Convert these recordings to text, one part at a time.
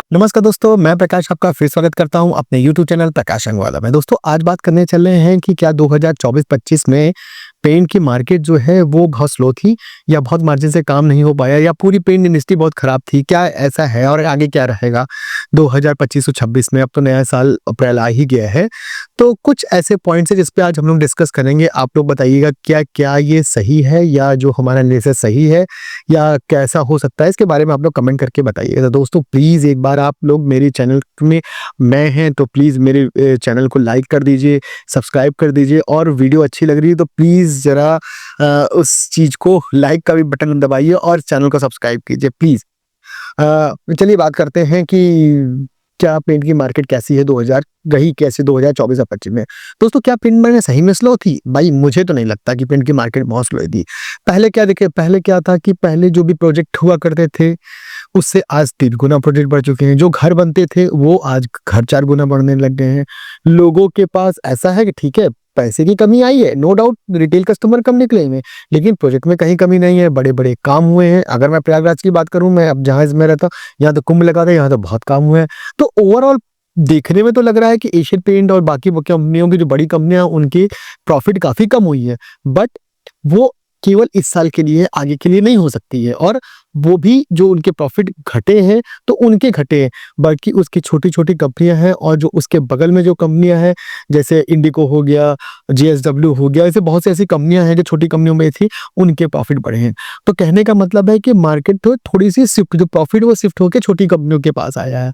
नमस्कार दोस्तों, मैं प्रकाश आपका फिर स्वागत करता हूं अपने यूट्यूब चैनल प्रकाश अंगवाला में। दोस्तों आज बात करने चल रहे हैं कि क्या 2024-25 में पेंट की मार्केट जो है वो बहुत स्लो थी या बहुत मार्जिन से काम नहीं हो पाया या पूरी पेंट इंडस्ट्री बहुत खराब थी, क्या ऐसा है और आगे क्या रहेगा 2025 और 26 में? अब तो नया साल अप्रैल आ ही गया है, तो कुछ ऐसे पॉइंट्स हैं जिस पे आज हम लोग डिस्कस करेंगे। आप लोग बताइएगा क्या ये सही है या जो हमारा एनालिसिस सही है या कैसा हो सकता है, इसके बारे में आप लोग कमेंट करके बताइएगा। तो दोस्तों प्लीज़ एक बार आप लोग मेरे चैनल में नए हैं तो प्लीज़ मेरे चैनल को लाइक कर दीजिए, सब्सक्राइब कर दीजिए और वीडियो अच्छी लग रही है तो प्लीज़ ज़रा उस चीज़ को लाइक का भी बटन दबाइए और चैनल को सब्सक्राइब कीजिए प्लीज़। चलिए बात करते हैं कि क्या पेंट की मार्केट कैसी है 2000 रही कैसे 2024 और 25 में। दोस्तों क्या पेंट मार्केट सही में स्लो थी? भाई मुझे तो नहीं लगता कि पेंट की मार्केट बहुत स्लो थी। पहले क्या था कि पहले जो भी प्रोजेक्ट हुआ करते थे उससे आज 3 गुना प्रोजेक्ट बढ़ चुके हैं। जो घर बनते थे वो आज घर 4 गुना बढ़ने लग गए हैं। लोगों के पास ऐसा है कि ठीक है, पैसे की कमी आई है, नो डाउट रिटेल कस्टमर कम निकले हैं, लेकिन प्रोजेक्ट में कहीं कमी नहीं है, बड़े-बड़े काम हुए हैं। अगर मैं प्रयागराज की बात करूँ, मैं अब जहाँ इसमें रहता हूँ, यहाँ तो कुंभ लगा था, यहाँ तो बहुत काम हुए हैं। तो ओवरऑल देखने में तो लग रहा है कि एशियन पेंट और बाकी वो कंपनियों की जो बड़ी कंपनियाँ उनकी प्रॉफिट काफ़ी कम हुई है। बट वो केवल इस साल के लिए है, आगे के लिए नहीं हो सकती है। और वो भी जो उनके प्रॉफिट घटे हैं तो उनके घटे हैं, बाकी उसकी छोटी-छोटी कंपनियाँ हैं और जो उसके बगल में जो कंपनियाँ हैं जैसे इंडिको हो गया, जेएसडब्ल्यू हो गया, ऐसे बहुत सी ऐसी कंपनियाँ हैं जो छोटी कंपनियों में थी, उनके प्रॉफिट बढ़े हैं। तो कहने का मतलब है कि मार्केट तो थोड़ी-सी शिफ्ट जो प्रॉफिट वो शिफ्ट होके छोटी कंपनियों के पास आया है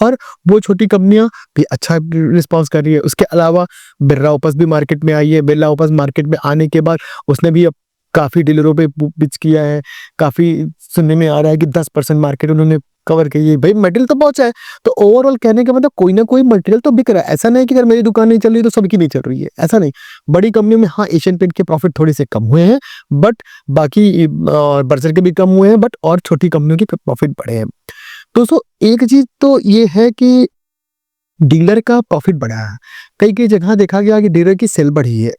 और वो छोटी कंपनियाँ भी अच्छा रिस्पॉन्स कर रही है। उसके अलावा बिरला ओपस भी मार्केट में आई है। बिरला ओपस मार्केट में आने के बाद उसने भी अब काफ़ी डीलरों पे पिच किया है। काफ़ी सुनने में आ रहा है कि 10% मार्केट उन्होंने कवर की है। भाई मटेरियल तो पहुँचा है, तो ओवरऑल कहने का मतलब कोई ना कोई मटेरियल तो बिक रहा है। ऐसा नहीं कि अगर मेरी दुकान नहीं चल रही तो सबकी नहीं चल रही है, ऐसा नहीं। बड़ी कंपनियों में हाँ, एशियन पेंट के प्रॉफिट थोड़े से कम हुए हैं, बट बाकी बर्जर के भी कम हुए हैं, बट और छोटी कंपनियों के प्रॉफिट बढ़े हैं। दोस्तों एक चीज़ तो ये है कि डीलर का प्रॉफिट बढ़ा है। कई-कई जगह देखा गया कि डीलर की सेल बढ़ी है।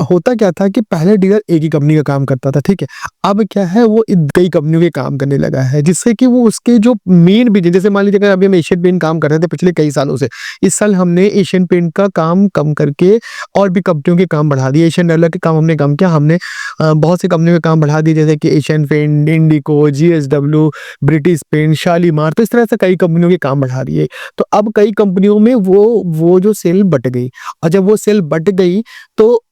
होता क्या था कि पहले डीलर एक ही कंपनी का काम करता था, ठीक है? अब क्या है वो कई कंपनियों के काम करने लगा है, जिससे कि वो उसके जो मेन बिज़नेस, जैसे मान लीजिए अगर अभी हम एशियन पेंट काम कर रहे थे पिछले कई सालों से, इस साल हमने एशियन पेंट का काम कम करके और भी कंपनियों के काम बढ़ा दिए। एशियन डेवलपर के काम हमने कम किया, हमने बहुत सी कंपनियों के काम बढ़ा दिए जैसे कि एशियन पेंट, इंडिको, जीएसडब्ल्यू, ब्रिटिश पेंट, शालीमार, तो इस तरह से कई कंपनियों के काम बढ़ा दिए। तो अब कई कंपनियों में वो जो सेल बँट गई और जब वो सेल बँट गई तो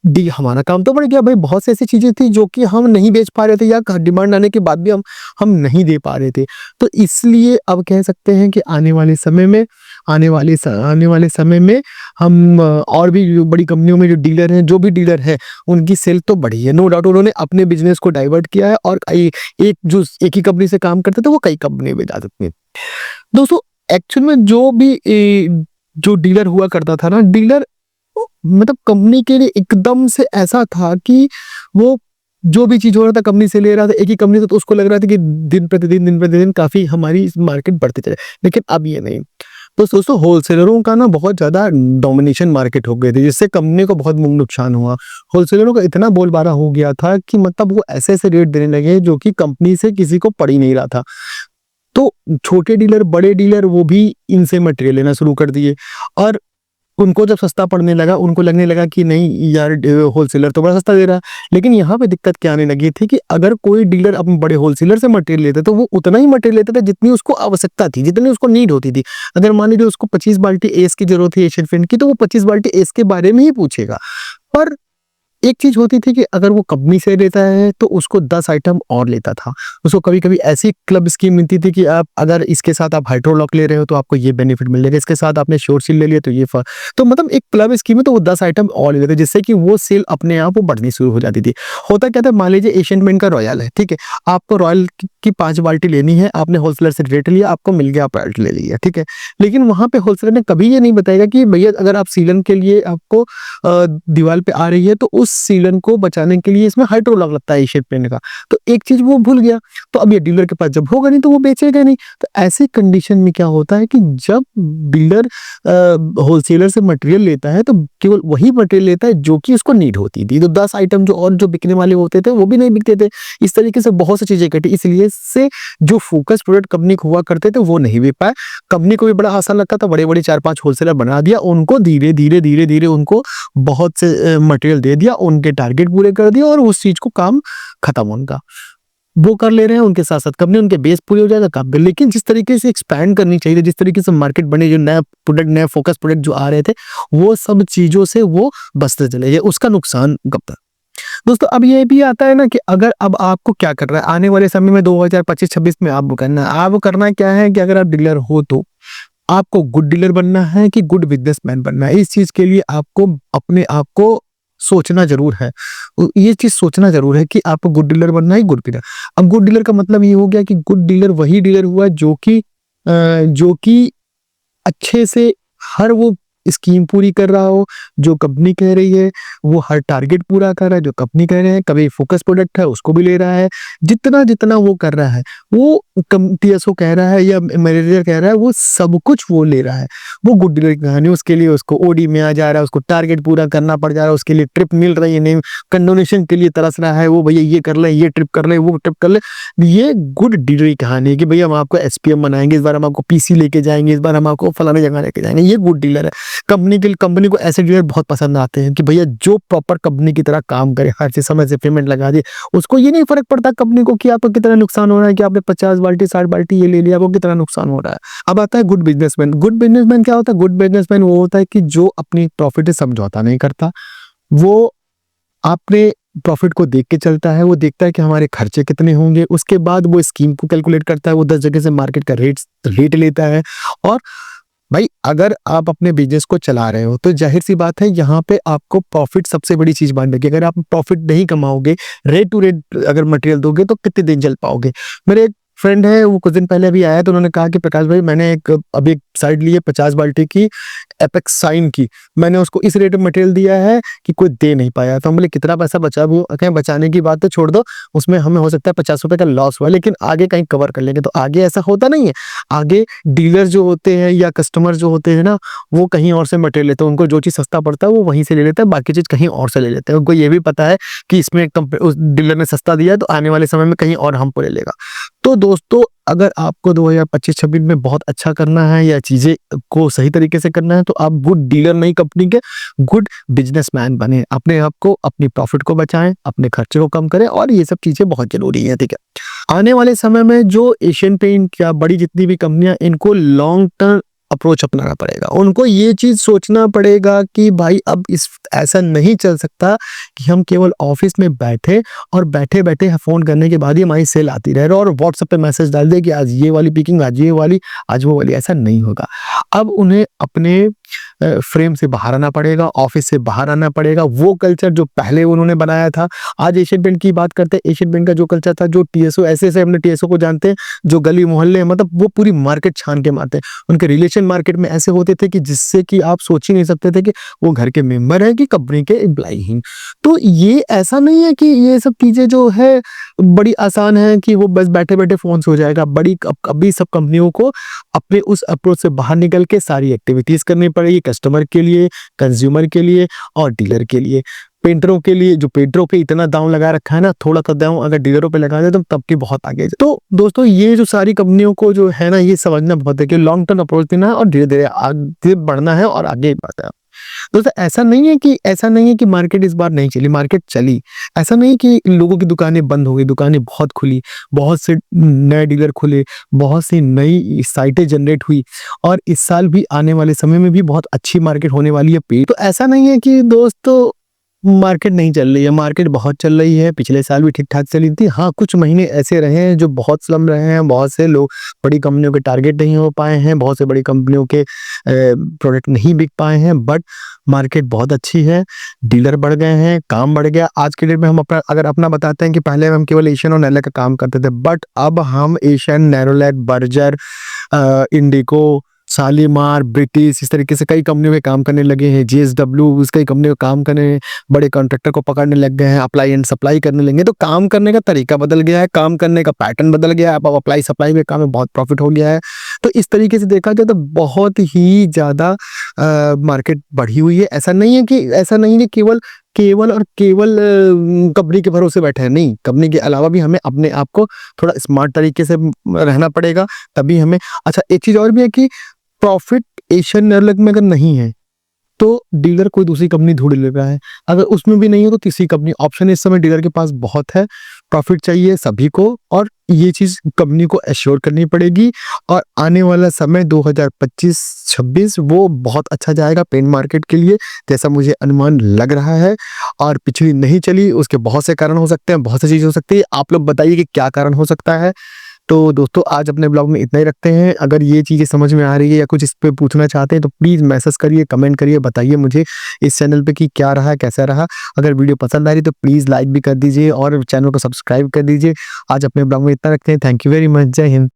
डी हमारा काम तो बढ़ गया। भाई बहुत सी ऐसी चीज़ें थी जो कि हम नहीं बेच पा रहे थे या डिमांड आने के बाद भी हम नहीं दे पा रहे थे। तो इसलिए अब कह सकते हैं कि आने वाले समय में हम और भी जो बड़ी कंपनियों में जो डीलर हैं, जो भी डीलर हैं, उनकी सेल तो बढ़ी है। नो डाउट उन्होंने अपने बिज़नेस को डाइवर्ट किया है और एक ही कंपनी से काम करते थे, वो कई कंपनी में जा सकते हैं। दोस्तों एक्चुअल में जो डीलर हुआ करता था ना, डीलर मतलब कंपनी के लिए एकदम से ऐसा था कि वो जो भी चीज़ हो रहा था कंपनी से ले रहा था, एक ही कंपनी से, तो उसको लग रहा था कि दिन प्रतिदिन काफ़ी हमारी मार्केट बढ़ती चले। लेकिन अब ये नहीं। तो दोस्तों होलसेलरों का ना बहुत ज़्यादा डोमिनेशन मार्केट हो गई थी, जिससे कंपनी को बहुत नुकसान हुआ। होलसेलरों का इतना बोलबाला हो गया था कि मतलब वो ऐसे-ऐसे रेट देने लगे जो कि कंपनी से किसी को पड़ ही नहीं रहा था। तो छोटे डीलर, बड़े डीलर वो भी इनसे मटेरियल लेना शुरू कर दिए और उनको जब सस्ता पड़ने लगा, उनको लगने लगा कि नहीं यार होलसेलर तो बड़ा सस्ता दे रहा है। लेकिन यहाँ पे दिक्कत क्या आने लगी थी कि अगर कोई डीलर अपने बड़े होलसेलर से मटेरियल लेता तो वो उतना ही मटेरियल लेता था जितनी उसको आवश्यकता थी, जितनी उसको नीड होती थी। अगर मान लीजिए उसको 25 बाल्टी एस की ज़रूरत है एशियन पेंट की, तो वो 25 बाल्टी एस के बारे में ही पूछेगा। पर एक चीज़ होती थी कि अगर वो कंपनी से लेता है तो उसको 10 आइटम और लेता था। उसको कभी-कभी ऐसी क्लब स्कीम मिलती थी कि आप अगर इसके साथ आप हाइड्रोलॉक ले रहे हो तो आपको ये बेनिफिट मिलेगा, इसके साथ आपने श्योरसील ले लिया तो ये तो मतलब एक क्लब स्कीम है, तो वो 10 आइटम और ले लेते थे, जिससे कि वो सेल अपने आप वो बढ़नी शुरू हो जाती थी। होता क्या था, मान लीजिए एशियन पेंट का रॉयल है, ठीक है? आपको रॉयल की 5 बाल्टी लेनी है, आपने होलसेलर से रेट लिया, आपको मिल गया, आप बाल्टी ले लिया, ठीक है? लेकिन वहाँ पे होलसेलर ने कभी ये नहीं बताएगा कि भैया अगर आप सीलन के लिए आपको दीवार पे आ रही है तो उस सीलन को बचाने के लिए इसमें हाइड्रोलॉक लगता है एशियन पेंट का। तो एक चीज़ वो भूल गया, तो अब ये डीलर के पास जब होगा नहीं तो वो बेचेगा नहीं। तो ऐसे कंडीशन में क्या होता है कि जब डीलर होलसेलर से मटेरियल लेता है तो केवल वही मटेरियल लेता है जो कि उसको नीड होती थी। तो 10 आइटम जो बिकने वाले होते थे वो भी नहीं बिकते थे। इस तरीके से बहुत सी चीज़ें घटी, इसलिए से जो फोकस प्रोडक्ट कंपनी को हुआ करते थे वो नहीं बिक पाए। कंपनी को भी बड़ा आसान लगता था, बड़े-बड़े 4-5 होलसेलर बना दिया, उनको धीरे-धीरे उनको बहुत से मटेरियल दे दिया, उनके टारगेट पूरे कर दिए और उस चीज़ को काम खत्म उनका। वो कर ले रहे हैं, उनके साथ-साथ कंपनी उनके बेस पूरे हो जाएगा काम पे। लेकिन जिस तरीके से एक्सपैंड करनी चाहिए, जिस तरीके से मार्केट बने, जो नया प्रोडक्ट, नए फोकस प्रोडक्ट जो आ रहे थे, वो सब चीज़ों से वो बचते चले गए, उसका नुकसान गप्पा। दोस्तों अब ये भी आता है ना कि अगर अब आपको क्या करना है, आने वाले समय में 2025-26 में आपको करना है। आपको करना क्या है कि अगर आप डीलर हो तो आपको गुड डीलर बनना है कि गुड बिज़नेसमैन बनना है। इस चीज़ के लिए आपको अपने आप को सोचना ज़रूर है। ये चीज़ सोचना ज़रूर है कि आपको गुड डीलर बनना है, गुड डीलर। अब गुड डीलर का मतलब ये हो गया कि गुड डीलर वही डीलर हुआ जो कि अच्छे से हर वो स्कीम पूरी कर रहा हो, जो कंपनी कह रही है, वो हर टारगेट पूरा कर रहा है, जो कंपनी कह रहे हैं, कभी फोकस प्रोडक्ट है, उसको भी ले रहा है। जितना वो कर रहा है, वो टीएसओ कह रहा है या मैनेजर कह रहा है, वो सब कुछ वो ले रहा है। वो गुड डीलर की कहानी, उसके लिए उसको ओडी में आ जा रहा है, उसको टारगेट पूरा करना पड़ जा रहा है, उसके लिए ट्रिप मिल रही है, नहीं कंडोनेशन के लिए तरस रहा है, वो भैया ये कर ले, ये ट्रिप कर ले, वो ट्रिप कर ले। ये गुड डीलर की कहानी है कि भैया हम आपको एसपीएम बनाएँगे, इस बार हम आपको पीसी लेके जाएँगे, इस बार हम आपको फलाने जगह लेके जाएँगे। ये गुड डीलर है। कंपनी को ऐसे डीलर बहुत पसंद आते हैं कि भैया जो प्रॉपर कंपनी की तरह काम करे, हर चीज़ समय से पेमेंट लगा दे। उसको ये नहीं फ़र्क पड़ता कंपनी को कि आपको कितना नुकसान हो रहा है, कि आपने 50 बाल्टी 60 बाल्टी ये ले लिया, आपको कितना नुकसान हो रहा है। अब आता है गुड बिज़नेसमैन। गुड बिज़नेसमैन क्या होता है? गुड बिज़नेसमैन वो होता है कि जो अपनी प्रॉफ़िट से समझौता नहीं करता। वो अपने प्रॉफ़िट को देख के चलता है, वो देखता है कि हमारे खर्चे कितने होंगे, उसके बाद वो स्कीम को कैलकुलेट करता है, वो 10 जगह से मार्केट का रेट लेता है। और भाई अगर आप अपने बिज़नेस को चला रहे हो तो ज़ाहिर-सी बात है यहाँ पे आपको प्रॉफ़िट सबसे बड़ी चीज़ मान रखिए। अगर आप प्रॉफ़िट नहीं कमाओगे, रेट टू रेट अगर मटेरियल दोगे तो कितने दिन चल पाओगे? मेरे एक फ्रेंड है, वो कुछ दिन पहले अभी आया तो उन्होंने कहा कि प्रकाश भाई मैंने अभी एक साइड ली है 50 बाल्टी की एपेक्स साइन की। मैंने उसको इस रेट में मटेरियल दिया है कि कोई दे नहीं पाया। तो हम बोले कितना पैसा बचा? वो कहें बचाने की बात तो छोड़ दो, उसमें हमें हो सकता है ₹50 का लॉस हुआ, लेकिन आगे कहीं कवर कर लेंगे। तो आगे ऐसा होता नहीं है। आगे डीलर जो होते हैं या कस्टमर जो होते हैं ना, वो कहीं और से मटेरियल लेते हैं। उनको जो चीज़ सस्ता पड़ता है वो वहीं से ले लेते हैं, बाकी चीज़ कहीं और से ले लेते हैं। उनको ये भी पता है कि इसमें उस डीलर ने सस्ता दिया है तो आने वाले समय में कहीं और हमको ले लेगा। तो दोस्तों अगर आपको 2025-26 में बहुत अच्छा करना है या चीज़ें को सही तरीके से करना है तो आप गुड डीलर नहीं कंपनी के, गुड बिज़नेसमैन बने। अपने आप को, अपनी प्रॉफ़िट को बचाएँ, अपने खर्चे को कम करें और ये सब चीज़ें बहुत ज़रूरी हैं, ठीक है। आने वाले समय में जो एशियन पेंट या बड़ी जितनी भी कंपनियाँ, इनको लॉन्ग टर्म अप्रोच अपनाना पड़ेगा। उनको ये चीज़ सोचना पड़ेगा कि भाई अब ऐसा नहीं चल सकता कि हम केवल ऑफ़िस में बैठे और बैठे-बैठे फ़ोन करने के बाद ही हमारी सेल आती रहे और व्हाट्सएप पे मैसेज डाल दें कि आज ये वाली पिकिंग, आज ये वाली, आज वो वाली। ऐसा नहीं होगा। अब उन्हें अपने फ्रेम से बाहर आना पड़ेगा, ऑफ़िस से बाहर आना पड़ेगा। वो कल्चर जो पहले उन्होंने बनाया था, आज एशियन पेंट की बात करते हैं। एशियन पेंट का जो कल्चर था, जो टीएसओ ऐसे-ऐसे हमने टीएसओ को जानते हैं, जो गली मोहल्ले मतलब वो पूरी मार्केट छान के मारते हैं। उनके रिलेशन मार्केट में ऐसे होते थे कि जिससे कि आप सोच ही नहीं सकते थे कि वो घर के मेंबर हैं कि कंपनी के एम्प्लॉयी हैं। तो ये ऐसा नहीं है कि ये सब चीज़ें जो है बड़ी आसान है कि वो बस बैठे-बैठे फ़ोन से हो जाएगा। बड़ी अभी सब कंपनियों को अपने उस अप्रोच से बाहर निकल के सारी एक्टिविटीज़ करनी पड़ेगी, कस्टमर के लिए, कंज्यूमर के लिए और डीलर के लिए। पेंटरों के लिए, जो पेंटरों पे इतना दाँव लगा रखा है ना, थोड़ा-सा दाँव अगर डीलरों पे लगा दें तो तब की बहुत आगे तो दोस्तों ये जो सारी कंपनियों को जो है ना, ये समझना बहुत है कि लॉन्ग टर्म अप्रोच देना है और धीरे-धीरे आगे बढ़ना है और आगे बढ़ना है। दोस्तों ऐसा नहीं है कि मार्केट इस बार नहीं चली, मार्केट चली। ऐसा नहीं कि लोगों की दुकानें बंद हो गई, दुकानें बहुत खुली, बहुत से नए डीलर खुले, बहुत सी नई साइटें जनरेट हुई और इस साल भी आने वाले समय में भी बहुत अच्छी मार्केट होने वाली है तो ऐसा नहीं है कि दोस्तों मार्केट नहीं चल रही है, मार्केट बहुत चल रही है। पिछले साल भी ठीक-ठाक चली थी। हाँ, कुछ महीने ऐसे रहे हैं जो बहुत स्लम रहे हैं, बहुत से लोग बड़ी कंपनियों के टारगेट नहीं हो पाए हैं, बहुत से बड़ी कंपनियों के प्रोडक्ट नहीं बिक पाए हैं, बट मार्केट बहुत अच्छी है, डीलर बढ़ गए हैं, काम बढ़ गया। आज के डेट में हम अपना बताते हैं कि पहले हम केवल एशियन और नेरोलैक का काम करते थे, बट अब हम एशियन, नेरोलैक, बर्जर, इंडिको, शालीमार, ब्रिटिश, इस तरीके से कई कंपनियों में काम करने लगे हैं। जेएसडब्ल्यू इस कई कंपनियों में काम करने, बड़े कॉन्ट्रैक्टर को पकड़ने लग गए हैं, अप्लाई एंड सप्लाई करने लगे हैं। तो काम करने का तरीका बदल गया है, काम करने का पैटर्न बदल गया है। अब अप्लाई सप्लाई में काम में बहुत प्रॉफिट हो गया है। तो इस तरीके से देखा जाए तो बहुत ही ज़्यादा मार्केट बढ़ी हुई है। ऐसा नहीं है केवल केवल और केवल कंपनी के भरोसे बैठे हैं, नहीं, कंपनी के अलावा भी हमें अपने आप को थोड़ा स्मार्ट तरीके से रहना पड़ेगा, तभी हमें अच्छा एक चीज़ और भी है कि प्रॉफिट एशियन नेटवर्क में अगर नहीं है, तो डीलर कोई दूसरी कंपनी ढूँढ ले रहा है। अगर उसमें भी नहीं हो तो तीसरी कंपनी ऑप्शन इस समय डीलर के पास बहुत है। प्रॉफिट चाहिए सभी को और ये चीज़ कंपनी को एश्योर करनी पड़ेगी और आने वाला समय 2025-26 वो बहुत अच्छा जाएगा पेंट मार्केट के लिए, जैसा मुझे अनुमान लग रहा है। और पिछली नहीं चली उसके बहुत से कारण हो सकते हैं, बहुत सी चीज़ें हो सकती है। आप लोग बताइए कि क्या कारण हो सकता है? तो दोस्तों आज अपने ब्लॉग में इतना ही रखते हैं। अगर ये चीज़ें समझ में आ रही है या कुछ इस पे पूछना चाहते हैं तो प्लीज़ मैसेज करिए, कमेंट करिए, बताइए मुझे इस चैनल पे कि क्या रहा, कैसा रहा। अगर वीडियो पसंद आ रही तो प्लीज़ लाइक भी कर दीजिए और चैनल को सब्सक्राइब कर दीजिए। आज अपने ब्लॉग में इतना रखते हैं। Thank you very much. जय हिंद।